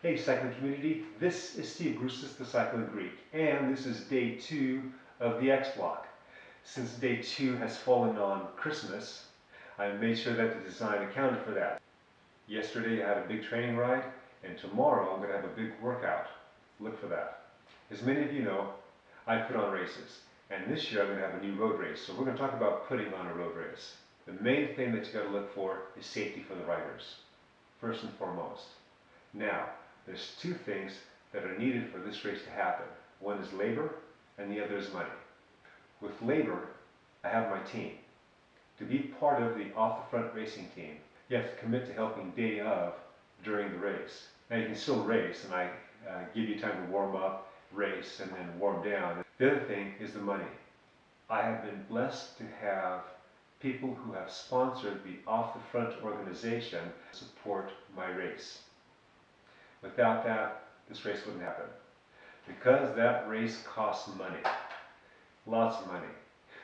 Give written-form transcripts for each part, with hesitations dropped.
Hey cycling community, this is Steve Grustis, the Cycling Greek, and this is day 2 of the X Block. Since day 2 has fallen on Christmas, I made sure that the design accounted for that. Yesterday I had a big training ride, and tomorrow I'm going to have a big workout. Look for that. As many of you know, I put on races, and this year I'm going to have a new road race, so we're going to talk about putting on a road race. The main thing that you got to look for is safety for the riders, first and foremost. Now, there's two things that are needed for this race to happen. One is labor and the other is money. With labor, I have my team. To be part of the off the front racing team, you have to commit to helping day of during the race. Now you can still race, and I give you time to warm up, race, and then warm down. The other thing is the money. I have been blessed to have people who have sponsored the off the front organization support my race. Without that, this race wouldn't happen. Because that race costs money. Lots of money.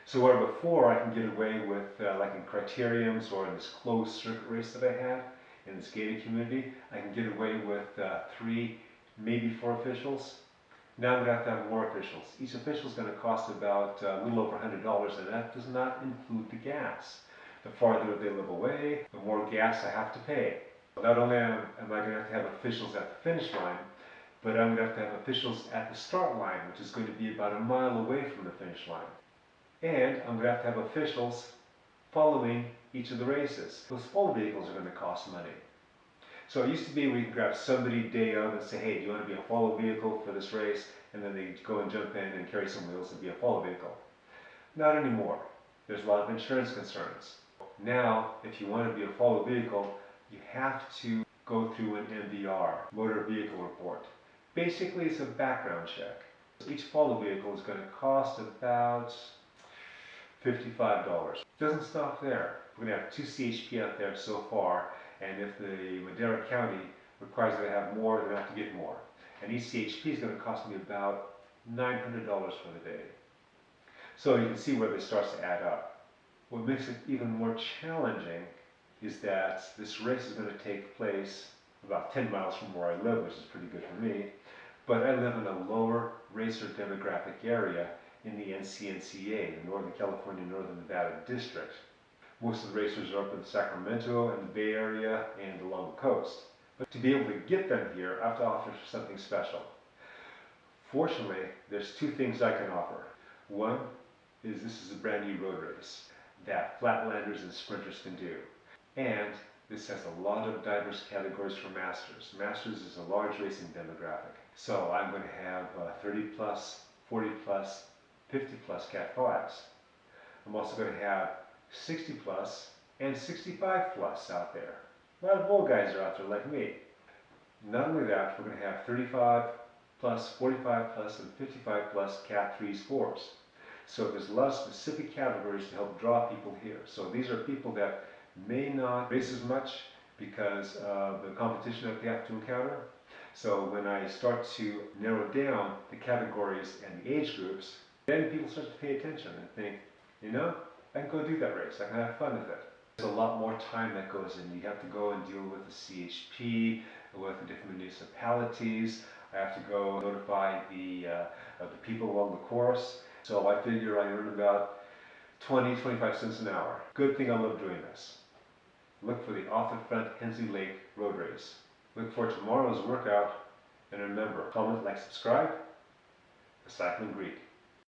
So where before I can get away with, like in criteriums or in this closed circuit race that I have, in this gated community, I can get away with 3, maybe 4 officials. Now I'm going to have more officials. Each official is going to cost about a little over $100, and that does not include the gas. The farther they live away, the more gas I have to pay. Not only am I going to have officials at the finish line, but I'm going to have officials at the start line, which is going to be about a mile away from the finish line. And I'm going to have officials following each of the races. Those follow vehicles are going to cost money. So it used to be where you can grab somebody day of and say, hey, do you want to be a follow vehicle for this race? And then they go and jump in and carry some wheels and be a follow vehicle. Not anymore. There's a lot of insurance concerns. Now, if you want to be a follow vehicle, you have to go through an MVR, motor vehicle report. Basically, it's a background check. Each follow vehicle is going to cost about $55. Doesn't stop there. We're going to have 2 CHP out there so far, and if the Madera County requires that I have more, then I have to get more. And each CHP is going to cost me about $900 for the day. So you can see where this starts to add up. What makes it even more challenging is that this race is going to take place about 10 miles from where I live, which is pretty good for me. But I live in a lower racer demographic area in the NCNCA, the Northern California, Northern Nevada District. Most of the racers are up in Sacramento and the Bay Area and along the coast. But to be able to get them here, I have to offer something special. Fortunately, there's 2 things I can offer. One is this is a brand new road race that flatlanders and sprinters can do. And this has a lot of diverse categories for Masters. Masters is a large racing demographic. So I'm going to have 30 plus, 40 plus, 50 plus Cat 5s. I'm also going to have 60 plus and 65 plus out there. A lot of old guys are out there like me. Not only that, we're going to have 35 plus, 45 plus, and 55 plus Cat 3s, 4s. So there's a lot of specific categories to help draw people here. So these are people that may not race as much because of the competition that they have to encounter. So when I start to narrow down the categories and the age groups, then people start to pay attention and think, you know, I can go do that race, I can have fun with it. There's a lot more time that goes in. You have to go and deal with the CHP, with the different municipalities. I have to go notify the people along the course. So I figure I earn about 20-25 cents an hour. Good thing I love doing this. Look for the off the front Hensley Lake road race. Look for tomorrow's workout, and remember, comment, like, subscribe. The Cycling Greek.